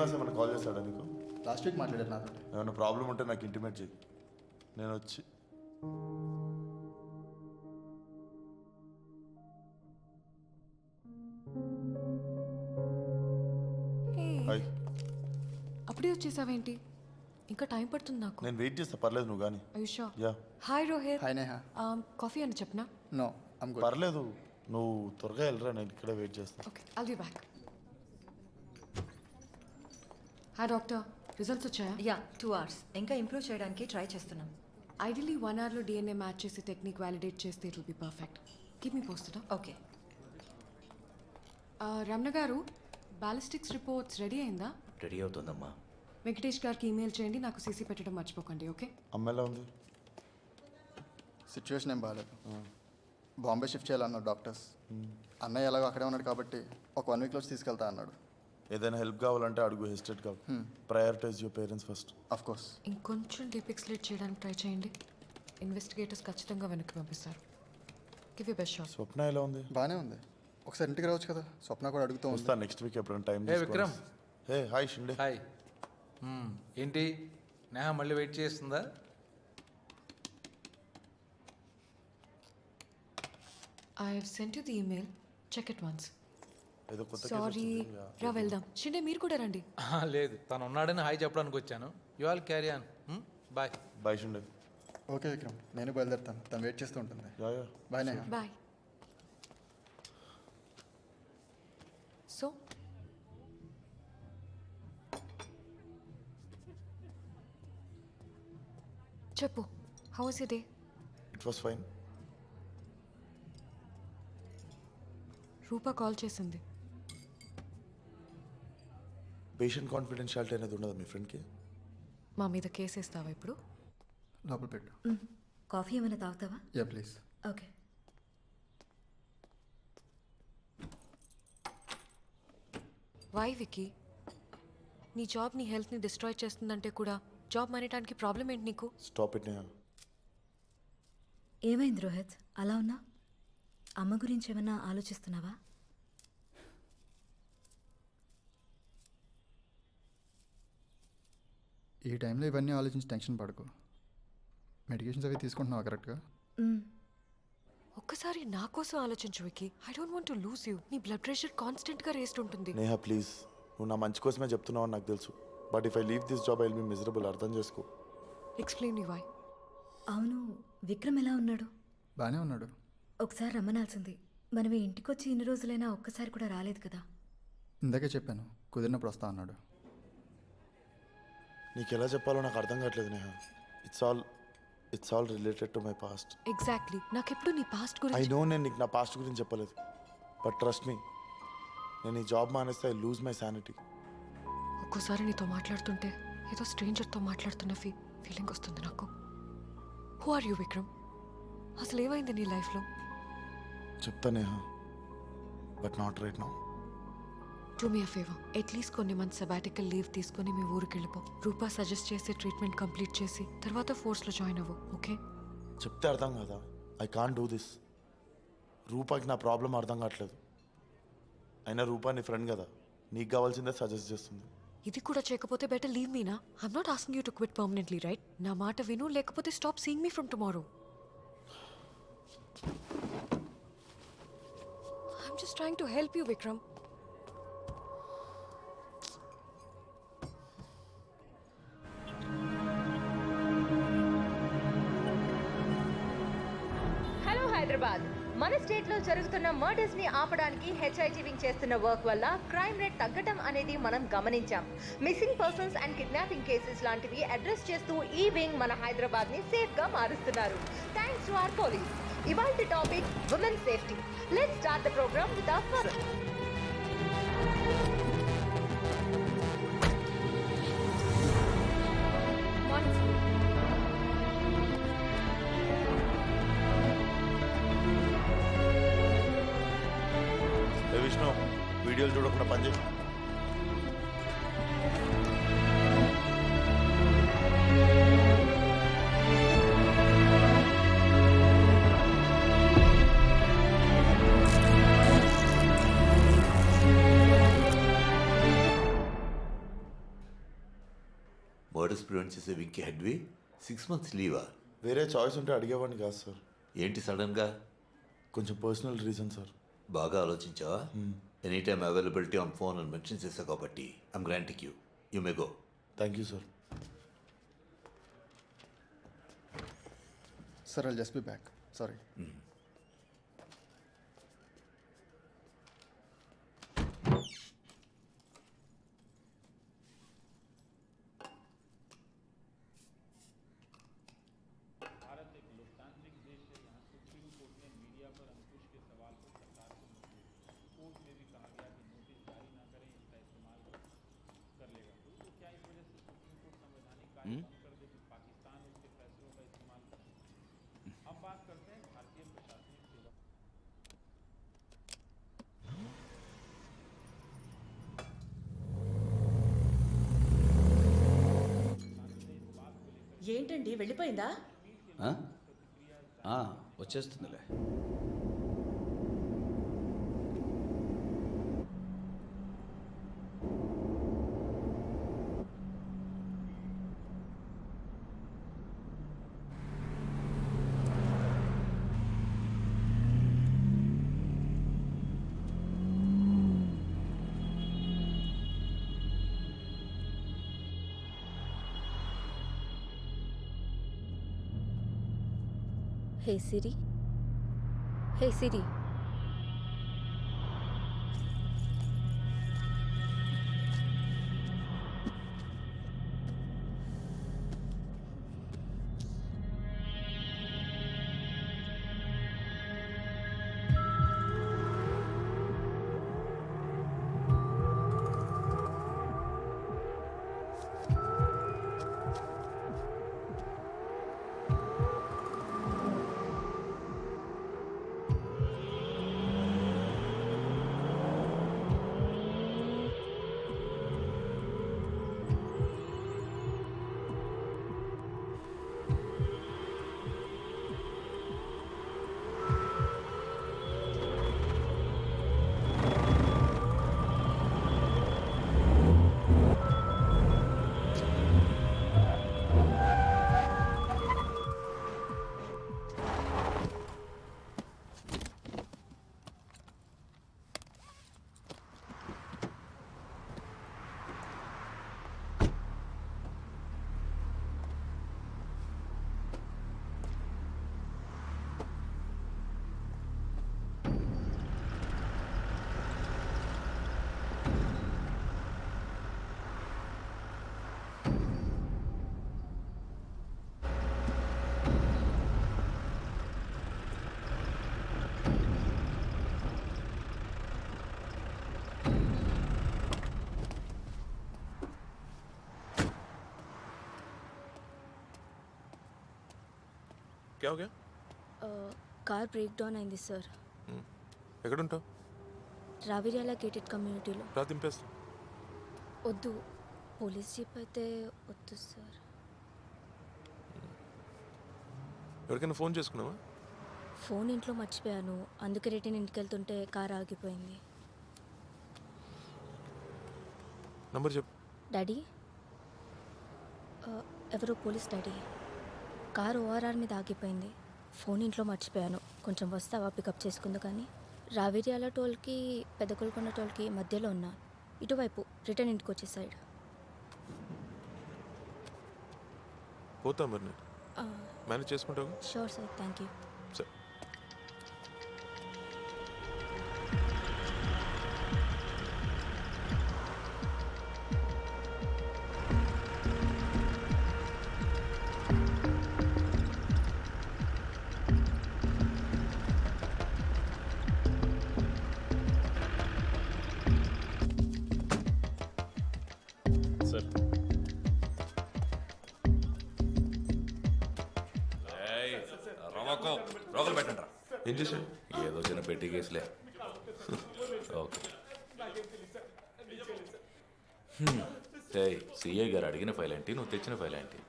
శ్రీనివాస్ ఏమైనా కాల్ చేశాడా నీకు? లాస్ట్ వీక్ మాట్లాడారు నాతో. ఏమైనా ప్రాబ్లం ఉంటే నాకు ఇంటిమేట్ చేయి, నేను వచ్చి. హాయ్. అప్పుడే వచ్చేసావేంటి? ఇంకా టైం పడుతుంది నాకు. నేను వెయిట్ చేస్తా, పర్లేదు నువ్వు కానీ. Ayusha. Yeah. Hi Rohit. Hi Neha. Coffee అని చెప్పనా? No I'm good. పర్లేదు, నువ్వు త్వరగా వెళ్ళరా, నేను ఇక్కడే వెయిట్ చేస్తా. Okay, I'll be back. Hi doctor, results వచ్చాయా? Yeah 2 hours. ఇంకా ఇంప్రూవ్ చేయడానికి ట్రై చేస్తున్నాం. ఐడియలీ 1 hourలో DNA మ్యాచ్ చేసి టెక్నిక్ వ్యాలిడేట్ చేస్తే it will be perfect. Keep me posted. Okay. Ramana garu, ballistics reports ready అయిందా? రెడీ అవుతుందమ్మా. వెంకటేష్ గారికి ఈమెయిల్ చేయండి, నాకు సీసీ పెట్టడం మర్చిపోకండి. ఓకే? అమ్మ ఎలా ఉంది? సిచ్యువేషన్ ఏం బాగాలేదు. బాంబే షిఫ్ట్ చేయాలన్నారు డాక్టర్స్. అన్నయ్య ఎలాగో అక్కడే ఉన్నాడు కాబట్టి ఒక 1 weekలో తీసుకెళ్తా అన్నాడు. ఏదైనా హెల్ప్ కావాలంటే అడుగు, హెసిటేట్ కావు. Prioritise your parents first. Of course. ఇంకొంచెం డీప్ ఎక్స్ప్లెయిన్ చేయడానికి ట్రై చేయండి. ఇన్వెస్టిగేటర్స్ ఖచ్చితంగా వెనక్కి పంపిస్తారు. Give you best shot. Swapna ఎలా ఉంది? బాగానే ఉంది. ఒకసారి ఇంటికి రావచ్చు కదా, స్వప్న కూడా అడుగుతూ ఉంది. వస్తా నెక్స్ట్ వీక్ ఎప్పుడైనా టైం. ఏ Vikram. Hey hi Shinde. Hi. ఏంటి నేహ మళ్ళీ వెయిట్ చేస్తుందా? I have sent you the email, check it once. ఏదో కొత్త సారీ, రా వెళ్దాం. షిండే మీరు కూడా రండి. లేదు, తను ఉన్నాడని హాయ్ చెప్పడానికి వచ్చాను. You all carry on. Bye. Bye Shinde. Okay Vikram, నేను బయలుదేరుతాను, తను వెయిట్ చేస్తూ ఉంటుంది. Yeah yeah. Bye Neha. Bye. So చెప్పు, how was your day? It was fine. Rupa call చేసింది. పేషెంట్ కాన్ఫిడెన్షియాలిటీ అనేది ఉండదు మీ ఫ్రెండ్కి? మా మీద కేసు వేస్తావా ఇప్పుడు? లోపల పెట్టు. కాఫీ ఏమైనా తాగుతావా? Yeah please. Okay. Why Vicky? నీ జాబ్ నీ హెల్త్ని డిస్ట్రాయ్ చేస్తుందంటే కూడా జాబ్ మానేయడానికి ప్రాబ్లం ఏంటి నీకు? Stop it Neha. ఏమైంది రోహిత్, అలా ఉన్నా? అమ్మ గురించి ఏమైనా ఆలోచిస్తున్నావా? ఈ టైంలో ఇవన్నీ ఆలోచించి టెన్షన్ పడకు. మెడికేషన్స్ అవి తీసుకుంటున్నావా కరెక్ట్గా? ఒక్కసారి నా కోసం ఆలోచించు Vicky. I don't want to lose you. నీ బ్లడ్ ప్రెషర్ కాన్స్టెంట్గా రేస్ట్ ఉంటుంది. నేహా ప్లీజ్, నువ్వు నా మంచి కోసమే చెప్తున్నావు అని నాకు తెలుసు. But if I leave this job I will be miserable. అర్థం చేసుకో. Explain you why. అవును, విక్రమ్ ఎలా ఉన్నాడు? బాగానే ఉన్నాడు. ఒకసారి రమ్మనాల్సింది. మనం ఇంటికొచ్చి ఇన్ని రోజులైనా ఒక్కసారి కూడా రాలేదు కదా. ఇందాకే చెప్పాను, కుదిరినప్పుడు వస్తా అన్నాడు. నీకు ఎలా చెప్పాలో నాకు అర్థం కావట్లేదు Neha. It's all related to my past. Exactly. నాకెప్పుడు నీ పాస్ట్ ఐ గురించి. నో నేను నీకు నా పాస్ట్ గురించి చెప్పలేదు. బట్ ట్రస్ట్ మీ, నేను ఈ జాబ్ మానేస్తే ఐ లూజ్ మై శానిటీ. ఒక్కోసారి నీతో మాట్లాడుతుంటే ఏదో స్ట్రేంజర్తో మాట్లాడుతున్న ఫీలింగ్ వస్తుంది నాకు. Who are you Vikram? అసలు ఏమైంది నీ లైఫ్లో? చెప్తా Neha, but not right now. Do me a favour, at least కొన్ని మంత్స్ సబాటికల్ లీవ్ తీసుకొని మీ ఊరికి వెళ్ళిపో. రూపా సజెస్ట్ చేసే ట్రీట్మెంట్ కంప్లీట్ చేసి తర్వాత ఫోర్స్లో జాయిన్ అవ్వు. ఓకే? చెప్తే అర్థం కదా. I can't do this. రూపాకి నా ప్రాబ్లం అర్థం కావట్లేదు. అయినా రూపా నీ ఫ్రెండ్ కదా, నీకు కావాల్సిందే సజెస్ట్ చేస్తుంది. ఇది కూడా చేయకపోతే బెటర్ లీవ్ మీనా. I'm not asking you to quit permanently, right? నా మాట విను, లేకపోతే stop seeing me from tomorrow. I'm just trying to help you Vikram. Hello Hyderabad. మన స్టేట్ లో జరుగుతున్న మర్డర్స్ ని ఆపడానికి హెచ్ఐటి వింగ్ చేస్తున్న వర్క్ వల్ల క్రైమ్ రేట్ తగ్గడం అనేది మనం గమనించాం. Missing persons and kidnapping cases లాంటివి అడ్రస్ చేస్తూ ఈ వింగ్ మన హైదరాబాద్ ని సేఫ్ గా మారుస్తున్నారు. Thanks to our police. ఇవాల్టి topic women safety. Let's start the programme with our first. Vishnu, వీడియోలు చూడకుండా పని చేయి. నోటీస్ ప్రివెంట్ చేసే వింకి హెడ్వి 6 months లీవా? వేరే చాయిస్ ఉంటే అడిగేవాడిని కాదు సార్. ఏంటి సడన్గా? కొంచెం పర్సనల్ రీజన్ సార్. బాగా ఆలోచించావా? Any time availability on phone అని మెన్షన్ చేసావు కాబట్టి I'm granting you may go. Thank you sir. Sir I'll just be back. Sorry. ఏంటండి వెళ్ళిపోయిందా? వచ్చేస్తుందిలే. హే సిరి, హే సిరి. क्या हो गया? కార్ బ్రేక్ డౌన్ అయింది సార్. ఎక్కడుంటావు? రావిర్యాల గేటెడ్ కమ్యూనిటీలో. రా దింపేస్తా. వద్దు, పోలీస్ జీప్ అయితే వద్దు సార్. ఎవరికైనా ఫోన్ చేసుకున్నావా? ఫోన్ ఇంట్లో మర్చిపోయాను, అందుకే రిటర్న్ ఇంటికి వెళ్తుంటే కార్ ఆగిపోయింది. నంబర్ చెప్పు. డాడీ, ఎవరో పోలీస్ డాడీ. కారు ఓఆర్ఆర్ మీద ఆగిపోయింది, ఫోన్ ఇంట్లో మర్చిపోయాను, కొంచెం వస్తావా పికప్ చేసుకుందు. కానీ రావిర్యాల టోల్కి పెద్ద కొల్కొండ టోల్కి మధ్యలో ఉన్నా, ఇటువైపు రిటర్న్ ఇంటికి వచ్చే సైడ్. పోతా మరి నేను మేనేజ్ చేసుకుంటావు? Sure sir, thank you. సరే. ఏం చేశాడు? ఏదో చిన్న పెట్టి కేసులే. ఓకే. సిఐ గారు అడిగిన ఫైల్ ఏంటి, నువ్వు తెచ్చిన ఫైల్ ఏంటి?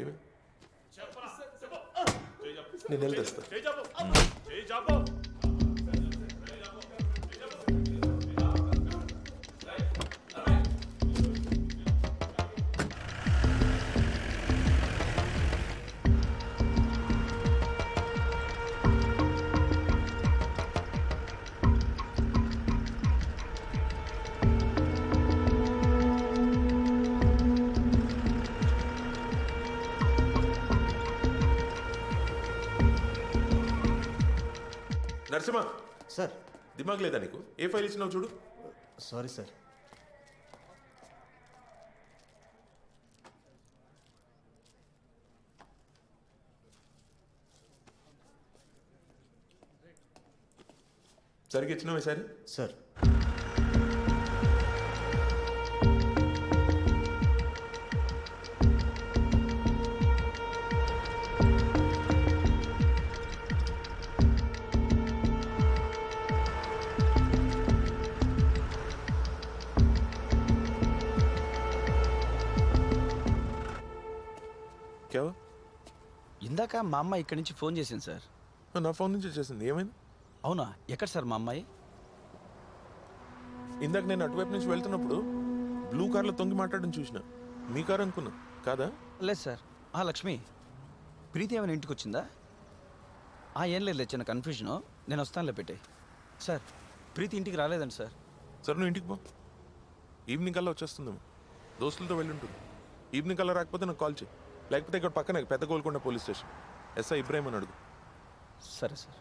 ఏమి నేను వెళ్ళి తెస్తా. నరసింహ సార్ దిమాగ్ లేదా నీకు? ఏ ఫైల్ ఇచ్చినావు చూడు. Sorry sir. సరిగ్గా ఇచ్చినావు ఈసారి? సార్ కేవా ఇందాక మా అమ్మాయి ఇక్కడి నుంచి ఫోన్ చేసింది సార్. నా ఫోన్ నుంచి వచ్చేసింది. ఏమైంది? అవునా? ఎక్కడ సార్ మా అమ్మాయి? ఇందాక నేను అటువైపు నుంచి వెళ్తున్నప్పుడు బ్లూ కార్లో తొంగి మాట్లాడడం చూసిన. మీ కారు అనుకున్నా. కాదా? లేదు సార్. లక్ష్మి, ప్రీతి ఏమైనా ఇంటికి వచ్చిందా? ఏం లేదు, చిన్న కన్ఫ్యూజను. నేను వస్తానులే పెట్టే. సార్, ప్రీతి ఇంటికి రాలేదండి సార్. సరే నువ్వు ఇంటికి పో. ఈవినింగ్ కల్లా వచ్చేస్తుందేమో. దోస్తులతో వెళ్ళి ఉంటుంది. ఈవినింగ్ కల్లా రాకపోతే నాకు కాల్ చేయి. లేకపోతే ఇక్కడ పక్కనే పెద్ద Golconda police station, SI Ibrahim అని అడుగు. సరే సార్.